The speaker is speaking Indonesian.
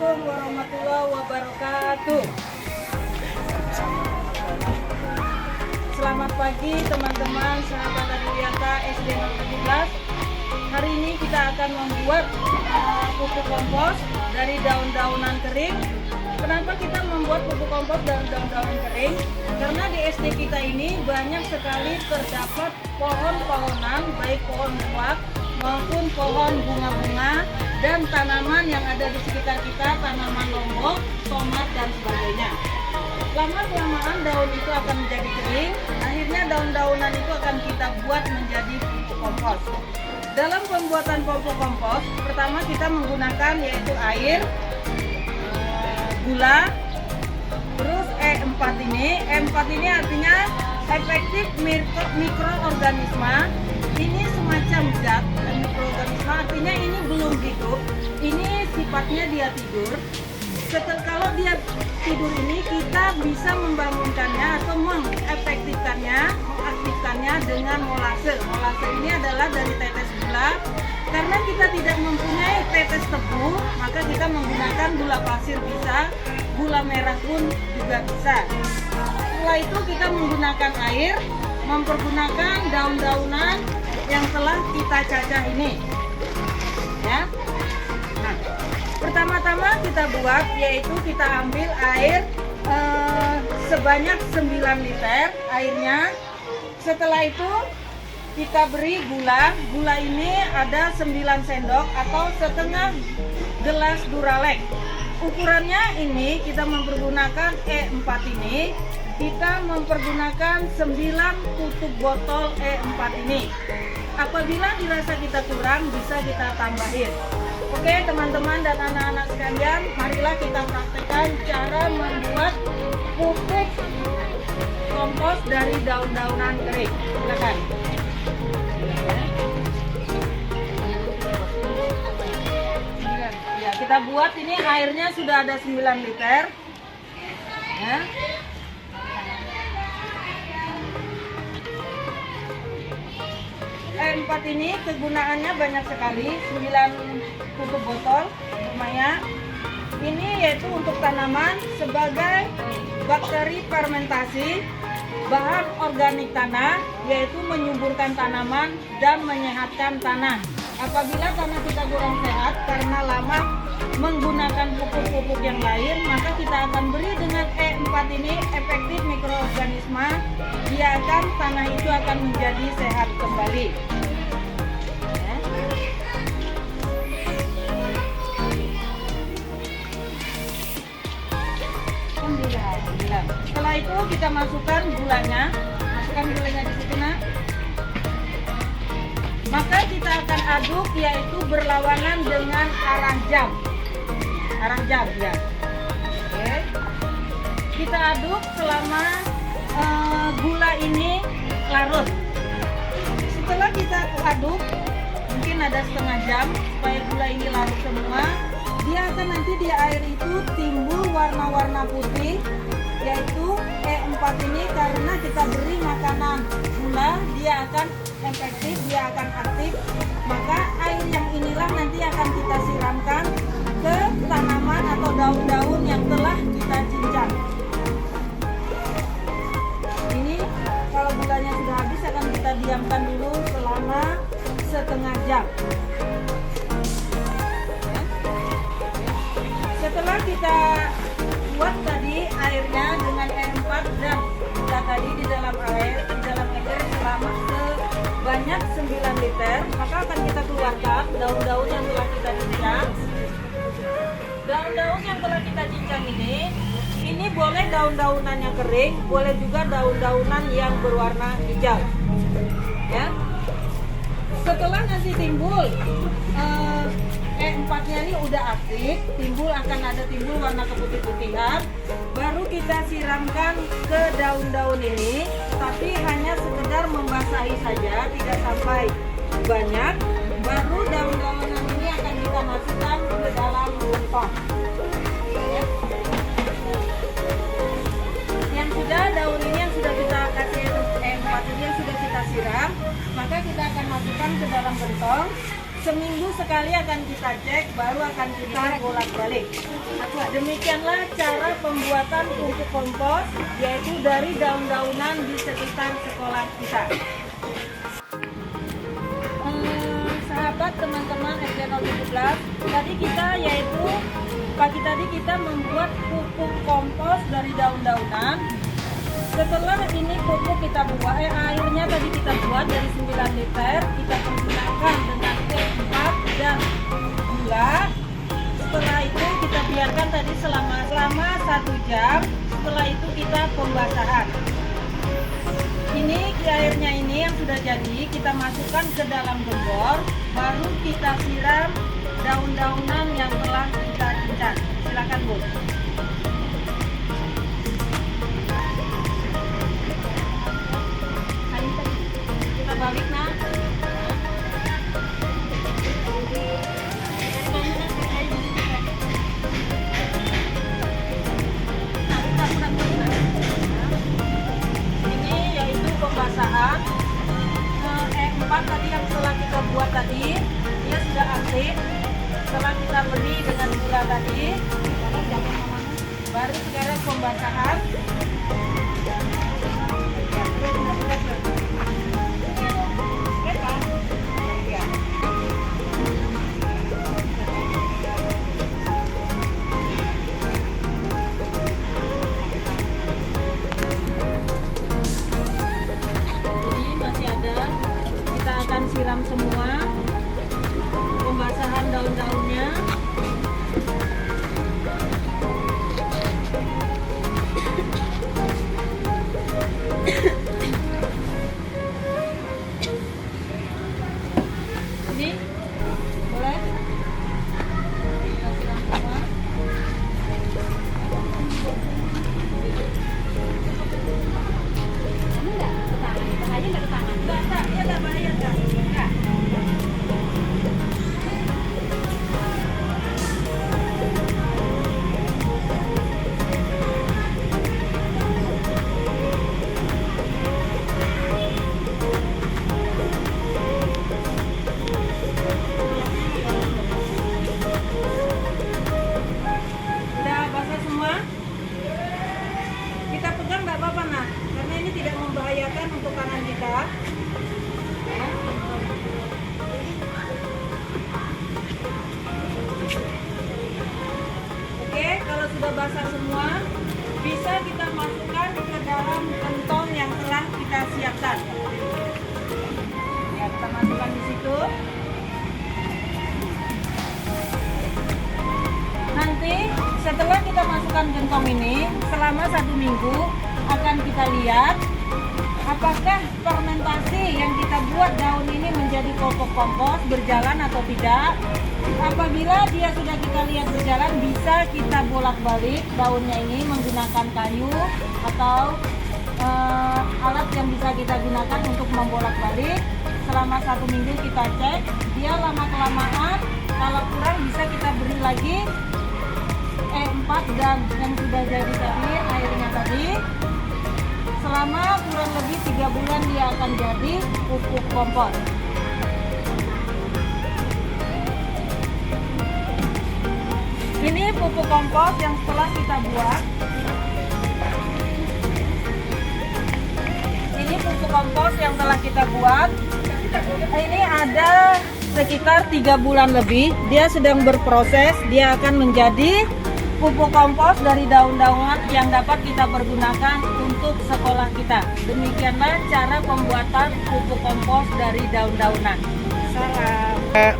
Assalamualaikum warahmatullahi wabarakatuh. Selamat pagi teman-teman sahabat Adiwiyata SD 17. Hari ini kita akan membuat pupuk kompos dari daun-daunan kering. Kenapa kita membuat pupuk kompos dari daun-daunan kering? Karena di SD kita ini banyak sekali terdapat pohon-pohonan, baik pohon buah maupun pohon bunga-bunga dan tanaman yang ada di sekitar kita, tanaman lombok, tomat dan sebagainya. Lama-kelamaan daun itu akan menjadi kering, akhirnya daun-daunan itu akan kita buat menjadi pupuk kompos. Dalam pembuatan pupuk kompos, pertama kita menggunakan yaitu air, gula, terus E4 ini. E4 ini artinya efektif mikroorganisme. Ini semacam zat mikroorganisme, artinya ini belum hidup. Ini sifatnya dia tidur. Kalau dia tidur ini kita bisa membangunkannya atau mengefektifkannya, mengaktifkannya dengan molase. Molase ini adalah dari tetes gula. Karena kita tidak mempunyai tetes tebu, maka kita menggunakan gula pasir bisa, gula merah pun juga bisa. Setelah itu kita menggunakan air, mempergunakan daun-daunan yang telah kita cacah ini. Ya. Nah, pertama-tama kita buat yaitu kita ambil air sebanyak 9 liter airnya. Setelah itu kita beri gula. Gula ini ada 9 sendok atau setengah gelas Duralex. Ukurannya ini kita mempergunakan E4 ini. Kita mempergunakan 9 tutup botol E4 ini. Apabila dirasa kita kurang, bisa kita tambahin. Oke teman-teman dan anak-anak sekalian, marilah kita praktekkan cara membuat pupuk kompos dari daun-daunan kering. Silakan. Ya, kita buat ini airnya sudah ada 9 liter. Ya. E4 ini kegunaannya banyak sekali, 9 tutup botol lumayan. Ini yaitu untuk tanaman sebagai bakteri fermentasi, bahan organik tanah, yaitu menyuburkan tanaman dan menyehatkan tanah. Apabila tanah kita kurang sehat karena lama menggunakan pupuk-pupuk yang lain, maka kita akan beri dengan E4 ini efektif mikroorganisme, tanah itu akan menjadi sehat kembali. Setelah itu kita masukkan gulanya, di situ nak. Maka kita akan aduk yaitu berlawanan dengan arah jam ya. Oke. Kita aduk selama gula ini larut. Setelah kita aduk mungkin ada setengah jam supaya gula ini larut semua, dia akan nanti di air itu timbul warna-warna putih, yaitu E4 ini karena kita beri makanan gula, dia akan efektif, dia akan aktif. Maka air yang inilah nanti akan kita siramkan ke tanaman atau daun-daun yang telah kita cincang. Ini kalau gulanya sudah habis akan kita diamkan dulu selama setengah jam. Setelah kita buat tadi airnya dengan E4 dan kita tadi di dalam air selama sebanyak 9 liter, maka akan kita keluarkan daun-daun yang telah kita cincang. Daun-daun yang telah kita cincang ini boleh daun-daunan yang kering, boleh juga daun-daunan yang berwarna hijau. Ya. Setelah nanti timbul E4-nya ini udah aktif, akan ada timbul warna keputih-putihan, baru kita siramkan ke daun-daun ini, tapi hanya sekedar membasahi saja, tidak sampai banyak. Baru daun-daunan ini akan kita masukkan ke dalam lontong. Ya. Yang sudah daun ini yang sudah kita kasih E4 ini yang sudah kita siram, maka kita akan masukkan ke dalam gentong. seminggu sekali akan kita cek, baru akan kita bolak-balik. Demikianlah cara pembuatan pupuk kompos, yaitu dari daun-daunan di sekitar sekolah kita. Sahabat teman-teman SD 017, tadi kita pagi tadi kita membuat pupuk kompos dari daun-daunan. Setelah ini pupuk kita buat, airnya tadi kita buat dari 9 liter, kita menggunakan dengan T4 dan gula. Setelah itu kita biarkan tadi selama 1 jam. Setelah itu kita pembasahan. Ini airnya ini yang sudah jadi, kita masukkan ke dalam gembor, baru kita siram daun-daunan yang telah kita cincang. Silakan Bu. Kita balik nah. Ini yaitu pembasahan E4 tadi yang setelah kita buat tadi, dia sudah aktif. Setelah kita beri dengan gula tadi, baru sekarang pembasahan. Jadi masih ada, kita akan siram semua pembasahan daun-daunnya. Ini boleh kita siram semua. Bahaya nggak ke tangan? Nggak bahaya nggak? Nggak. Udah basah semua? Kita pegang nggak apa-apa nah, karena ini tidak membahayakan untuk tangan kita. Oke, kalau sudah basah semua, bisa kita masukkan ke dalam kantong yang telah kita siapkan. Ya, kita masukkan di situ. Nanti setelah kita masukkan gentong ini, selama 1 minggu akan kita lihat apakah fermentasi yang kita buat daun ini menjadi pupuk kompos berjalan atau tidak. Apabila dia sudah kita lihat berjalan, bisa kita bolak-balik daunnya ini menggunakan kayu atau alat yang bisa kita gunakan untuk membolak-balik. Selama 1 minggu kita cek, dia lama-kelamaan kalau kurang bisa kita beri lagi E4 dan yang sudah jadi tadi, airnya tadi. Selama kurang lebih 3 bulan dia akan jadi pupuk kompos. Ini pupuk kompos yang setelah kita buat. Ini pupuk kompos yang telah kita buat. Ini ada sekitar 3 bulan lebih. Dia sedang berproses. Dia akan menjadi pupuk kompos dari daun-daunan yang dapat kita pergunakan untuk sekolah kita. Demikianlah cara pembuatan pupuk kompos dari daun-daunan. Salam.